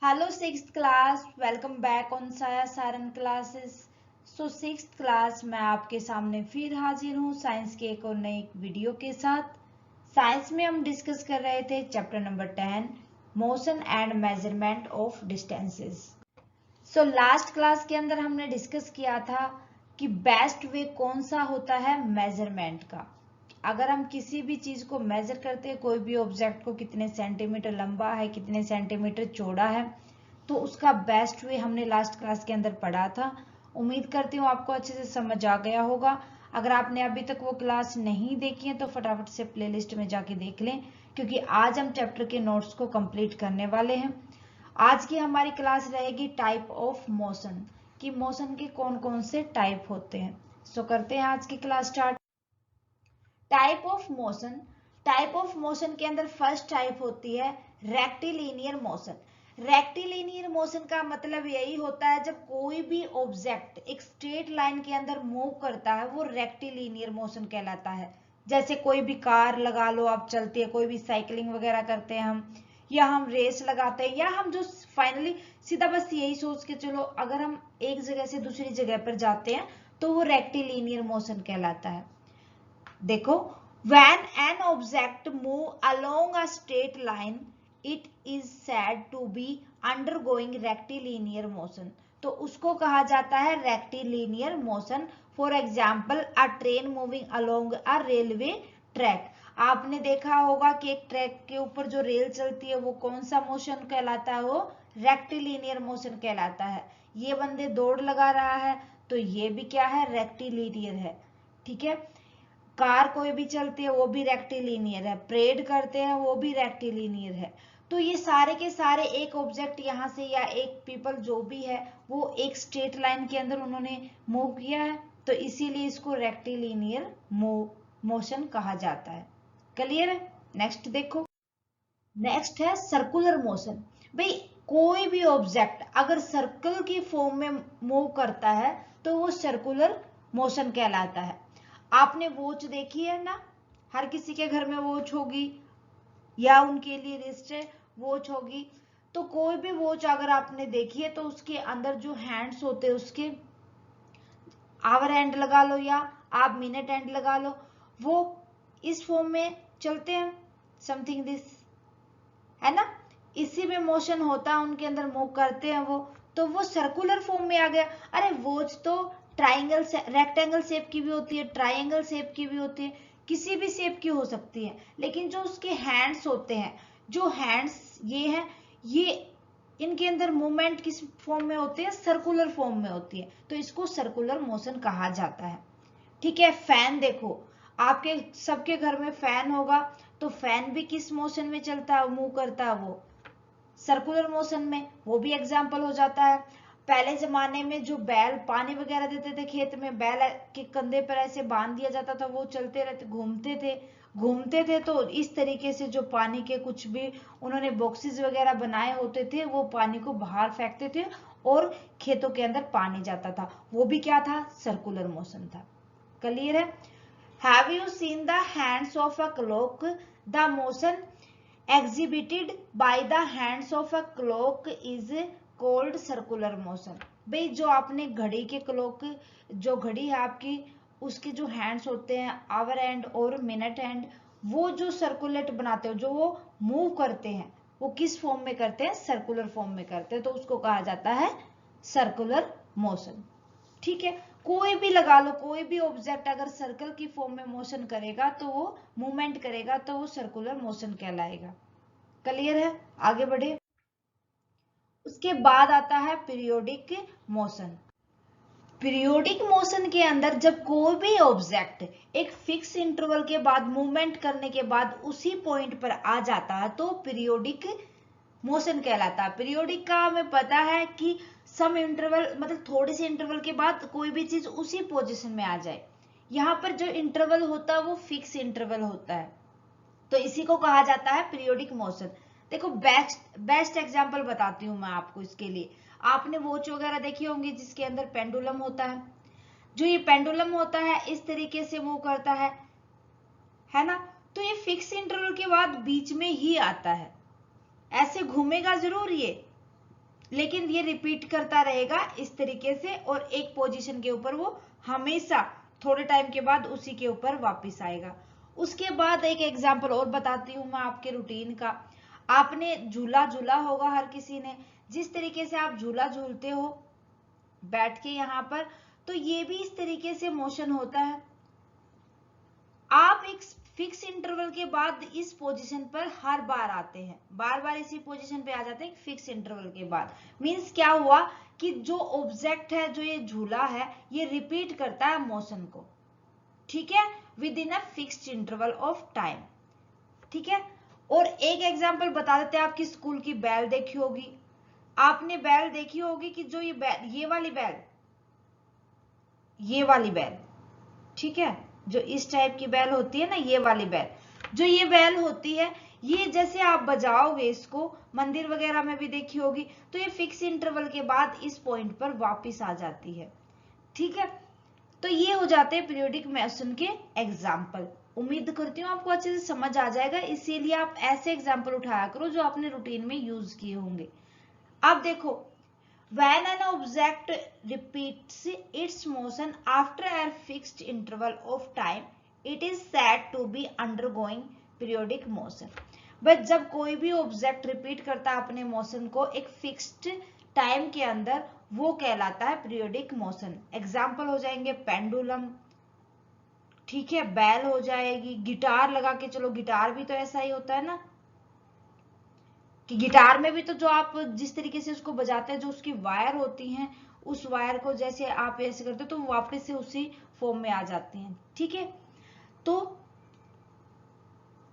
Hello sixth class, welcome back on साया Saran classes. सो sixth class में आपके सामने फिर हाजिर हूँ साइंस के एक और नई वीडियो के साथ। साइंस में हम डिस्कस कर रहे थे chapter number 10, motion and measurement of distances. So last class के अंदर हमने डिस्कस किया था कि बेस्ट वे कौन सा होता है मेजरमेंट का। अगर हम किसी भी चीज को मेजर करते हैं, कोई भी ऑब्जेक्ट को कितने सेंटीमीटर लंबा है, कितने सेंटीमीटर चौड़ा है, तो उसका बेस्ट वे हमने लास्ट क्लास के अंदर पढ़ा था। उम्मीद करती हूँ आपको अच्छे से समझ आ गया होगा। अगर आपने अभी तक वो क्लास नहीं देखी है तो फटाफट से प्लेलिस्ट में जाके देख लें, क्योंकि आज हम चैप्टर के नोट्स को कंप्लीट करने वाले हैं। आज की हमारी क्लास रहेगी टाइप ऑफ मोशन, कि मोशन के कौन कौन से टाइप होते हैं। सो करते हैं आज की class start. Type of motion के अंदर फर्स्ट टाइप होती है रेक्टिलिनियर मोशन। रेक्टिलिनियर मोशन का मतलब यही होता है जब कोई भी ऑब्जेक्ट एक स्ट्रेट लाइन के अंदर मूव करता है, वो रेक्टिलिनियर मोशन कहलाता है। जैसे कोई भी कार लगा लो, आप चलती है, कोई भी साइकिलिंग वगैरह करते हैं हम, या हम रेस लगाते हैं, या हम जो फाइनली सीधा बस यही सोच के चलो, अगर हम एक जगह से दूसरी जगह पर जाते हैं तो वो रेक्टिलिनियर मोशन कहलाता है। देखो, when an object move along a straight line it is said to be undergoing rectilinear motion। तो उसको कहा जाता है rectilinear motion। For example a train moving along a railway track. आपने देखा होगा कि एक ट्रैक के ऊपर जो रेल चलती है वो कौन सा मोशन कहलाता है, वो रेक्टिलिनियर मोशन कहलाता है। ये बंदे दौड़ लगा रहा है तो ये भी क्या है, रेक्टिलिनियर है। ठीक है, कार कोई भी चलती है वो भी रेक्टिलिनियर है, परेड करते हैं वो भी रेक्टिलिनियर है। तो ये सारे के सारे एक ऑब्जेक्ट यहाँ से या एक पीपल जो भी है वो एक स्ट्रेट लाइन के अंदर उन्होंने मूव किया है, तो इसीलिए इसको रेक्टिलिनियर मोशन कहा जाता है। क्लियर है? नेक्स्ट देखो, नेक्स्ट है सर्कुलर मोशन। भाई, कोई भी ऑब्जेक्ट अगर सर्कल की फॉर्म में मूव करता है तो वो सर्कुलर मोशन कहलाता है। आपने वॉच देखी है ना, हर किसी के घर में वॉच होगी या उनके लिए रिस्ट वॉच होगी। तो कोई भी वॉच अगर आपने देखी है तो उसके अंदर जो हैंड्स होते हैं, उसके आवर हैंड लगा लो या आप मिनट हैंड लगा लो, वो इस फॉर्म में चलते हैं, समथिंग दिस, है ना। इसी में मोशन होता है, उनके अंदर मूव करते हैं वो, तो वो सर्कुलर फॉर्म में आ गया। अरे वॉच तो ट्राइंगल से रेक्टेंगल शेप की भी होती है, ट्राइंगल शेप की भी होती है, किसी भी शेप की हो सकती है, लेकिन जो उसके हैंड्स होते हैं, जो हैंड्स ये हैं, ये इनके अंदर मूवमेंट किस फॉर्म में होती है, सर्कुलर फॉर्म में होती है, तो इसको सर्कुलर मोशन कहा जाता है। ठीक है, फैन देखो, आपके सबके घर में फैन होगा, तो फैन भी किस मोशन में चलता है, मूव करता है, वो सर्कुलर मोशन में, वो भी एग्जाम्पल हो जाता है। पहले जमाने में जो बैल पानी वगैरह देते थे खेत में, बैल के कंधे पर ऐसे बांध दिया जाता था, वो चलते रहते, घूमते थे, तो इस तरीके से जो पानी के कुछ भी उन्होंने बॉक्सेस वगैरह बनाए होते थे, वो पानी को बाहर फेंकते थे और खेतों के अंदर पानी जाता था, वो भी क्या था, सर्कुलर मोशन था। क्लियर है? Have you seen the hands of a clock? The motion exhibited by the hands of a clock is called circular motion। भाई, जो आपने घड़ी के क्लॉक, जो घड़ी है आपकी, उसके जो हैंड्स होते हैं, आवर हैंड और मिनट हैंड, वो जो सर्कुलेट बनाते हो, जो वो मूव करते हैं, वो किस फॉर्म में करते हैं, सर्कुलर फॉर्म में करते हैं, तो उसको कहा जाता है सर्कुलर मोशन। ठीक है, कोई भी लगा लो, कोई भी ऑब्जेक्ट अगर सर्कल की फॉर्म में मोशन करेगा तो वो मूवमेंट करेगा, तो वो सर्कुलर मोशन कहलाएगा। क्लियर है? आगे बढ़े। उसके बाद आता है पीरियोडिक मोशन। पीरियोडिक मोशन के अंदर जब कोई भी ऑब्जेक्ट एक फिक्स इंटरवल के बाद मूवमेंट करने के बाद उसी पॉइंट पर आ जाता है तो पीरियोडिक मोशन कहलाता है। पीरियोडिक का हमें पता है कि सम इंटरवल, मतलब थोड़े से इंटरवल के बाद कोई भी चीज उसी पोजीशन में आ जाए। यहाँ पर जो इंटरवल होता है वो फिक्स इंटरवल होता है, तो इसी को कहा जाता है पीरियोडिक मोशन। देखो, बेस्ट एग्जांपल बताती हूँ मैं आपको इसके लिए। आपने वॉच वगैरह देखी होंगी जिसके अंदर पेंडुलम होता है। जो ये पेंडुलम होता है इस तरीके से मूव करता है ना। तो ये फिक्स इंटरवल के बाद बीच में ही आता है, ऐसे घूमेगा जरूर ये, लेकिन ये रिपीट करता रहेगा इस तरीके से, और एक पोजीशन के ऊपर वो हमेशा थोड़े टाइम के बाद उसी के ऊपर वापस आएगा। उसके बाद एक एग्जांपल और बताती हूँ मैं आपके रूटीन का। आपने झूला झूला होगा हर किसी ने, जिस तरीके से आप झूला झूलते हो बैठ के यहाँ पर, तो ये भी इस तरीके से मोशन होता है। आप एक फिक्स इंटरवल के बाद इस पोजीशन पर हर बार आते हैं, बार बार इसी पोजीशन पे आ जाते हैं फिक्स इंटरवल के बाद। मींस क्या हुआ कि जो ऑब्जेक्ट है, जो ये झूला है, ये रिपीट करता है मोशन को, ठीक है, with in a fixed interval of time, ठीक है। और एक एग्जांपल बता देते हैं, आपकी स्कूल की बेल देखी होगी, आपने बेल देखी होगी कि जो ये बेल, ये वाली बेल, ये वाली बेल, ठीक है, जो इस टाइप की बेल होती है ना, ये वाली बेल, जो ये बेल होती है, ये जैसे आप बजाओगे इसको, मंदिर वगैरह में भी देखी होगी, तो ये फिक्स इंटरवल के बाद इस पॉइंट पर वापस आ जाती है, ठीक है। तो ये हो जाते हैं पीरियोडिक मोशन के एग्जाम्पल। उम्मीद करती हूँ आपको अच्छे से समझ आ जाएगा, इसीलिए आप ऐसे एग्जाम्पल उठाया करो जो आपने रूटीन में यूज किए होंगे। अब देखो, when an object repeats its motion after a fixed interval of time, it is said to be undergoing periodic motion। But जब कोई भी ऑब्जेक्ट रिपीट करता है अपने मोशन को एक फिक्स्ड टाइम के अंदर, वो कहलाता है पीरियोडिक मोशन। एग्जाम्पल हो जाएंगे पेंडुलम, ठीक है, बैल हो जाएगी, गिटार लगा के चलो, गिटार भी तो ऐसा ही होता है ना, कि गिटार में भी तो जो आप जिस तरीके से उसको बजाते हैं, जो उसकी वायर होती हैं, उस वायर को जैसे आप ऐसे करते हो तो वापस से उसी फॉर्म में आ जाती हैं, ठीक है। तो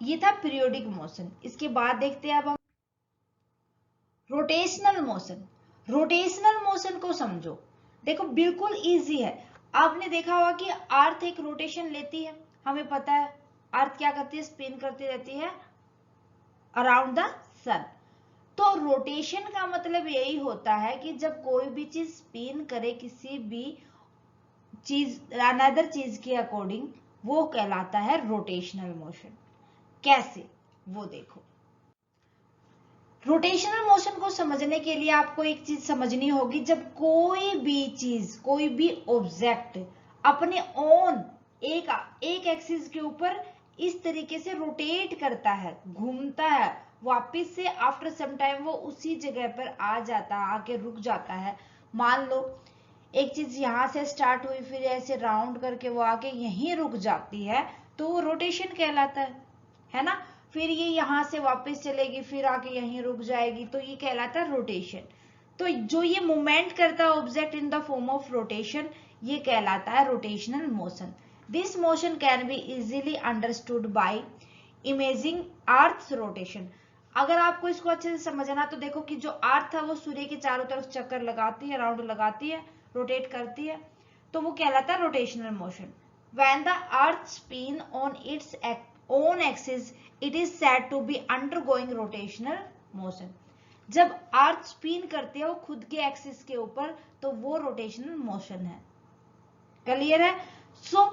ये था पीरियोडिक मोशन। इसके बाद देखते हैं अब हम रोटेशनल मोशन। रोटेशनल मोशन को समझो, देखो बिल्कुल इजी है। आपने देखा होगा कि अर्थ एक रोटेशन लेती है, हमें पता है अर्थ क्या करती है, स्पिन करती रहती है अराउंड द सन। तो रोटेशन का मतलब यही होता है कि जब कोई भी चीज स्पिन करे किसी भी चीज अनदर चीज के अकॉर्डिंग, वो कहलाता है रोटेशनल मोशन। कैसे, वो देखो। रोटेशनल मोशन को समझने के लिए आपको एक चीज समझनी होगी, जब कोई भी चीज, कोई भी ऑब्जेक्ट अपने ओन एक एक्सिस के ऊपर इस तरीके से रोटेट करता है, घूमता है, वापिस से आफ्टर सम टाइम वो उसी जगह पर आ जाता है, आके रुक जाता है। मान लो एक चीज यहां से स्टार्ट हुई, फिर ऐसे राउंड करके वो आके यहीं रुक जाती है, तो वो रोटेशन कहलाता है ना। फिर ये यहां से वापस चलेगी, फिर आके यहीं रुक जाएगी, तो ये कहलाता है रोटेशन। तो जो ये मूवमेंट करता है object in the form of rotation, ये कहलाता है rotational motion. This motion can be easily understood by imaging earth rotation. अगर आपको इसको अच्छे से समझना, तो देखो कि जो अर्थ है वो सूर्य के चारों तरफ चक्कर लगाती है, राउंड लगाती है, रोटेट करती है, तो वो कहलाता है rotational motion. When the earth spin on its own axis, it is said to be undergoing rotational motion. जब अर्थ स्पिन करती है वो खुद के एक्सिस के ऊपर, तो वो रोटेशनल मोशन है। क्लियर है? सो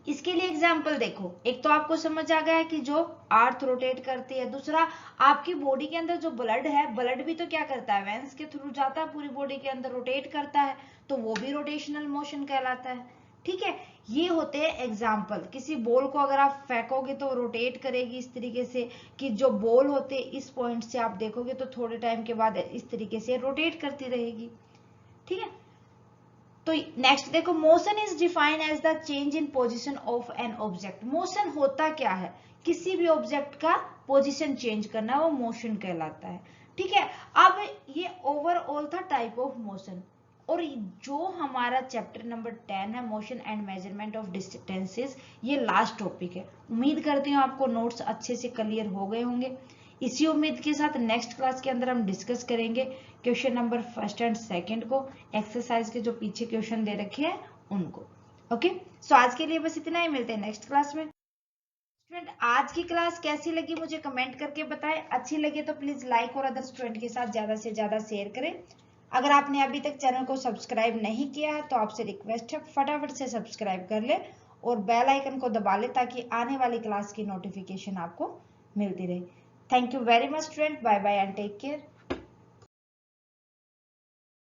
इसके लिए एग्जाम्पल देखो, एक तो आपको समझ आ गया है कि जो अर्थ रोटेट करती है, दूसरा आपकी बॉडी के अंदर जो ब्लड है, ब्लड भी तो क्या करता है, वेंस के थ्रू जाता है पूरी बॉडी के अंदर, रोटेट करता है, तो वो भी रोटेशनल मोशन कहलाता है, ठीक है। ये होते हैं एग्जाम्पल। किसी बॉल को अगर आप फेंकोगे तो रोटेट करेगी इस तरीके से, कि जो बॉल होते हैं इस पॉइंट से आप देखोगे तो थोड़े टाइम के बाद इस तरीके से रोटेट करती रहेगी, ठीक है। तो नेक्स्ट देखो, motion is defined as the change in position of an object. Motion होता क्या है, किसी भी ऑब्जेक्ट का पोजीशन चेंज करना, वो मोशन कहलाता है, ठीक है। अब ये ओवरऑल था टाइप ऑफ मोशन, और जो हमारा चैप्टर नंबर 10 है, motion and measurement of distances, ये लास्ट टॉपिक है। उम्मीद करती हूँ आपको नोट्स अच्छे से क्लियर हो गए होंगे। इसी उम्मीद के साथ नेक्स्ट क्लास के अंदर हम डिस्कस करेंगे क्वेश्चन नंबर 1 एंड 2 को, एक्सरसाइज के जो पीछे क्वेश्चन दे रखे हैं उनको। ओके, सो आज के लिए बस इतना ही, मिलते हैं नेक्स्ट क्लास में। स्टूडेंट, आज की क्लास कैसी लगी मुझे कमेंट करके बताएं। अच्छी लगे तो प्लीज लाइक और अदर स्टूडेंट के साथ ज्यादा से ज्यादा शेयर करें। अगर आपने अभी तक चैनल को सब्सक्राइब नहीं किया है तो आपसे रिक्वेस्ट है फटाफट से सब्सक्राइब कर ले और बेल आइकन को दबा ले, ताकि आने वाली क्लास की नोटिफिकेशन आपको मिलती रहे। Thank you very much, student. Bye bye and take care.